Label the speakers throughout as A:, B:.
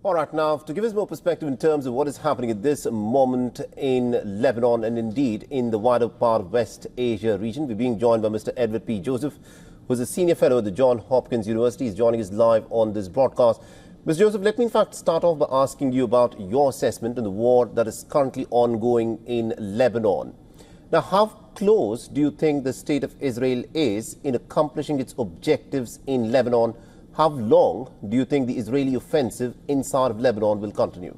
A: All right, now, to give us more perspective in terms of what is happening at this moment in Lebanon and indeed in the wider part of West Asia region, we're being joined by Mr. Edward P. Joseph, who is a senior fellow at the Johns Hopkins University. He's joining us live on this broadcast. Mr. Joseph, let me in fact start off by asking you about your assessment on the war that is currently ongoing in Lebanon. Now, how close do you think the state of Israel is in accomplishing its objectives in Lebanon? How long do you think the Israeli offensive inside of Lebanon will continue?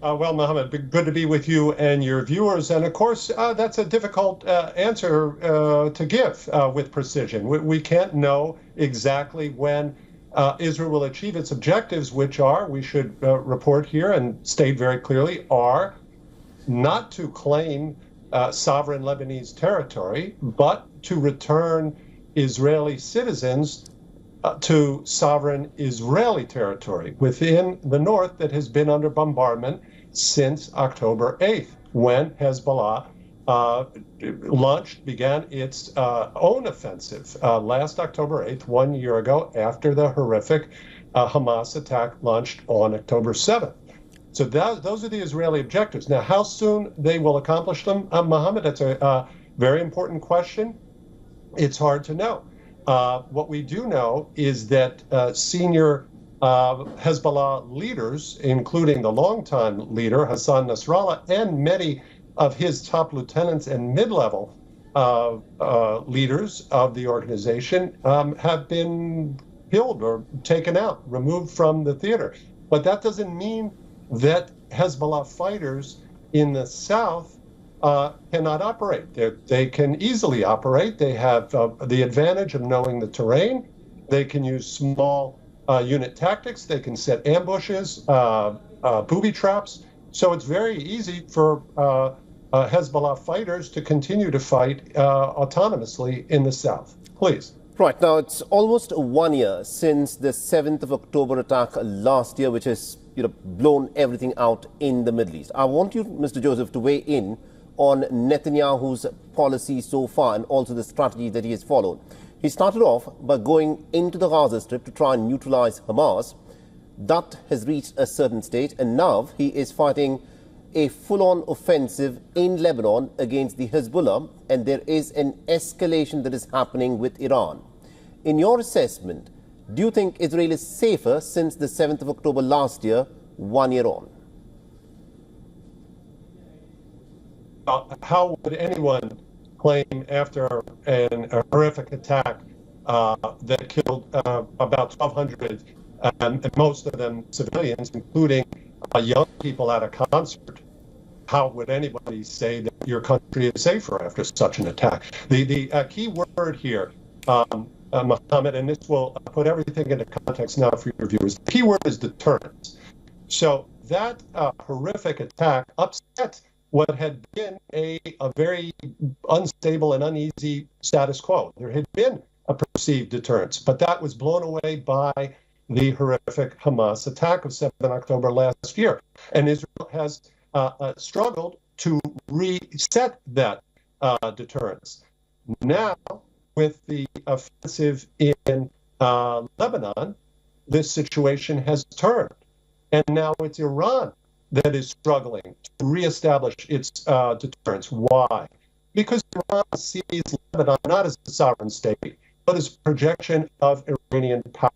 B: Well, Mohammed, good to be with you and your viewers. And of course, that's a difficult answer to give with precision. We can't know exactly when Israel will achieve its objectives, which are, we should report here and state very clearly, are not to claim sovereign Lebanese territory, but to return Israeli citizens to sovereign Israeli territory within the north that has been under bombardment since October 8th, when Hezbollah began its own offensive last October 8th, 1 year ago, after the horrific Hamas attack launched on October 7th. So those are the Israeli objectives. Now, how soon they will accomplish them, Mohammed, that's a very important question. It's hard to know. What we do know is that senior Hezbollah leaders, including the longtime leader, Hassan Nasrallah, and many of his top lieutenants and mid-level leaders of the organization have been killed or taken out, removed from the theater. But that doesn't mean that Hezbollah fighters in the south cannot operate. They can easily operate. They have the advantage of knowing the terrain. They can use small unit tactics. They can set ambushes, booby traps. So it's very easy for Hezbollah fighters to continue to fight autonomously in the south. Please.
A: Right. Now, it's almost 1 year since the 7th of October attack last year, which has blown everything out in the Middle East. I want you, Mr. Joseph, to weigh in on Netanyahu's policy so far and also the strategy that he has followed. He started off by going into the Gaza Strip to try and neutralize Hamas. That has reached a certain stage, and now he is fighting a full-on offensive in Lebanon against the Hezbollah, and there is an escalation that is happening with Iran. In your assessment, do you think Israel is safer since the 7th of October last year, 1 year on?
B: How would anyone claim after a horrific attack that killed about 1,200, and most of them civilians, including young people at a concert, how would anybody say that your country is safer after such an attack? The key word here, Mohammed, and this will put everything into context now for your viewers, the key word is deterrence. So that horrific attack upset what had been a very unstable and uneasy status quo. There had been a perceived deterrence, but that was blown away by the horrific Hamas attack of 7 October last year. And Israel has struggled to reset that deterrence. Now, with the offensive in Lebanon, this situation has turned. And now it's Iran that is struggling to reestablish its deterrence. Why? Because Iran sees Lebanon not as a sovereign state, but as a projection of Iranian power.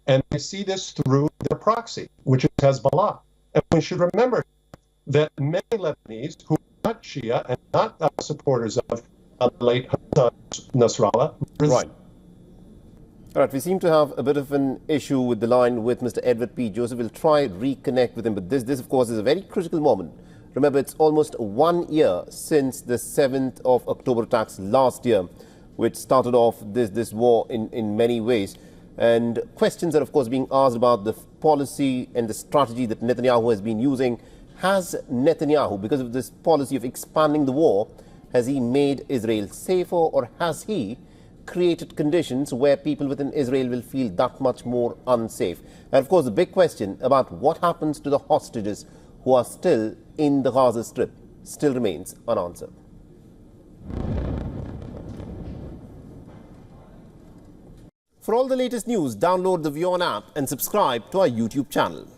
B: And they see this through their proxy, which is Hezbollah. And we should remember that many Lebanese who are not Shia and not supporters of late Nasrallah.
A: Right. All right, we seem to have a bit of an issue with the line with Mr. Edward P. Joseph. We'll try and reconnect with him, but this, of course, is a very critical moment. Remember, it's almost 1 year since the 7th of October attacks last year, which started off this war in many ways. And questions are, of course, being asked about the policy and the strategy that Netanyahu has been using. Has Netanyahu, because of this policy of expanding the war, has he made Israel safer, or has he created conditions where people within Israel will feel that much more unsafe? And of course, the big question about what happens to the hostages who are still in the Gaza Strip still remains unanswered. For all the latest news, download the WION app and subscribe to our YouTube channel.